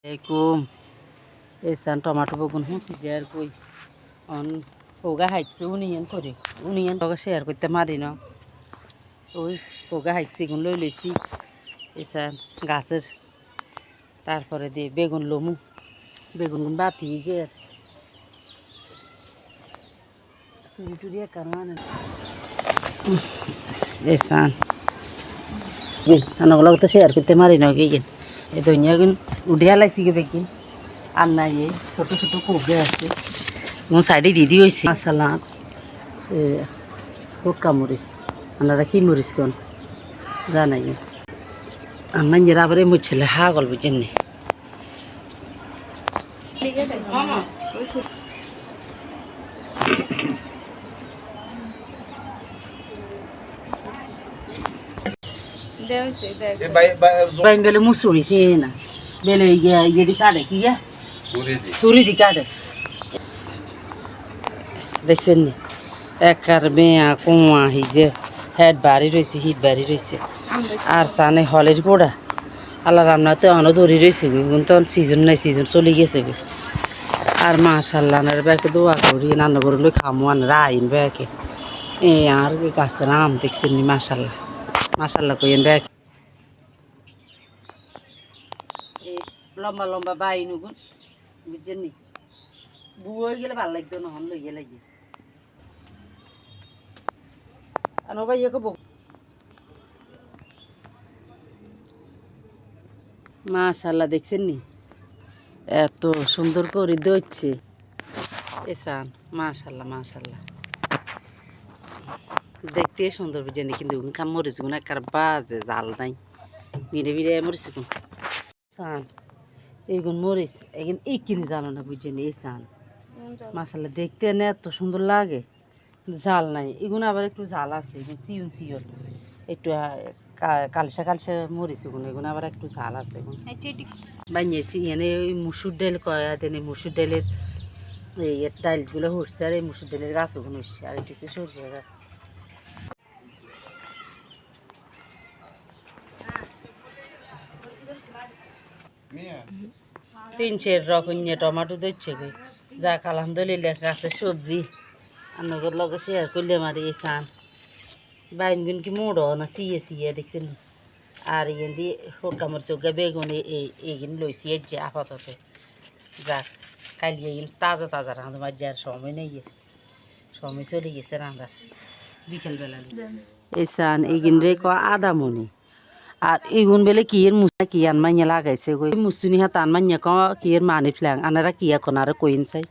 Assalamualaikum. Esan tomato begun sijar koi on poga haikse union kore union toga share করতে মারি না ওই পোগা হাইকছি গুন লই লইছি এসান গাছের তারপরে দিয়ে বেগুন লমু বেগুন গুন বাতি যে সুরি টুরি কারণ এসান আনগুলো তো শেয়ার করতে মারি না গিয়ে এই দুনিয়া গুন উড়িয়া লাইছি গে বেগিন আর নাই ছোট ছোট পোগে আছে mon সাইডে দিদি হইছে মাশাআল্লাহ হোক্কা মরিচ আপনারা কি মরিচ কোন জানাই আমার নিরাবরে মুছলে হাগল বুঝেন নি ভাই বেলে মুসুরিছে না বেলে ইয়ে দি কাটে কি সুরি দি কাটে দেখছেন নি একার মেয়া কুয়া হিজে হেড বাড়ি রয়েছে হিট বাড়ি রয়েছে আর সানে হলের গোড়া আল্লাহ রান্নাতে অনেক দৌড়ি রয়েছে কিন্তু সিজন নাই সিজন চলে গেছে আর মাশাল্লাহ আনার ব্যাকে দোয়া করি রান্না করলে খামো আনারা আইন ব্যাকে আর গাছের আম দেখছেন নি মাশাল্লাহ মাশাল্লাহ কইন ব্যাগ লম্বা লম্বা বাইনু গুণ বুঝছেন নি বুয়ে গেলে ভালো লাগতো না হন লইয়ে লাগে আনো ভাই একে বক মাশাআল্লাহ দেখছেন নি এত সুন্দর করে দইছে এসান মাশাআল্লাহ মাশাআল্লাহ দেখতে সুন্দর বুঝছেন কিন্তু কাম মরিচ গুণ একার বাজে জাল নাই মিরে মিরে মরিচ গুণ সান এইগুন মরিচ এখন এই কিনে জানো না বুঝছেন এই সান মাশাআল্লাহ দেখতে না এত সুন্দর লাগে জাল নাই এগুলো আবার একটু জাল আছে সিউন সিওর একটু কালসা কালসা মরিচ এগুলো আবার একটু জাল আছে বানিয়েছি এনে ওই মুসুর ডাল কয়া দেন মুসুর ডালের এই ডালগুলো হচ্ছে আর এই মুসুর ডালের গাছ ওগুলো হচ্ছে আর একটু হচ্ছে সরষে গাছ তিন চার রকম টমাটো দিচ্ছে কই যাক আলহামদুলিল্লাহ গাছের সবজি আপনাদের লগে শেয়ার করলে মারি এই চান বাইনগুন কি মোড়ো না সিয়ে সিয়ে দেখছেন আর ইয়ে দিয়ে হোক্কা মরিচ বেগুন এইগুন লইছি এই যে আপাতত যাক কালিয়ে তাজা তাজা রাঁধো মাঝে আর সময় নেই সময় চলে গেছে রাঁধার বিকেলবেলা এই চান এইগুন রে ক আদা মনে আর এগুন বেলে কিয়ের মুসা কিয়ান মাইয়া লাগাইছে মুসুনি হাত আন মাইয়া ক কিয়ের মানি ফ্ল্যাং আনারা কিয়া কোন আর কইন চাই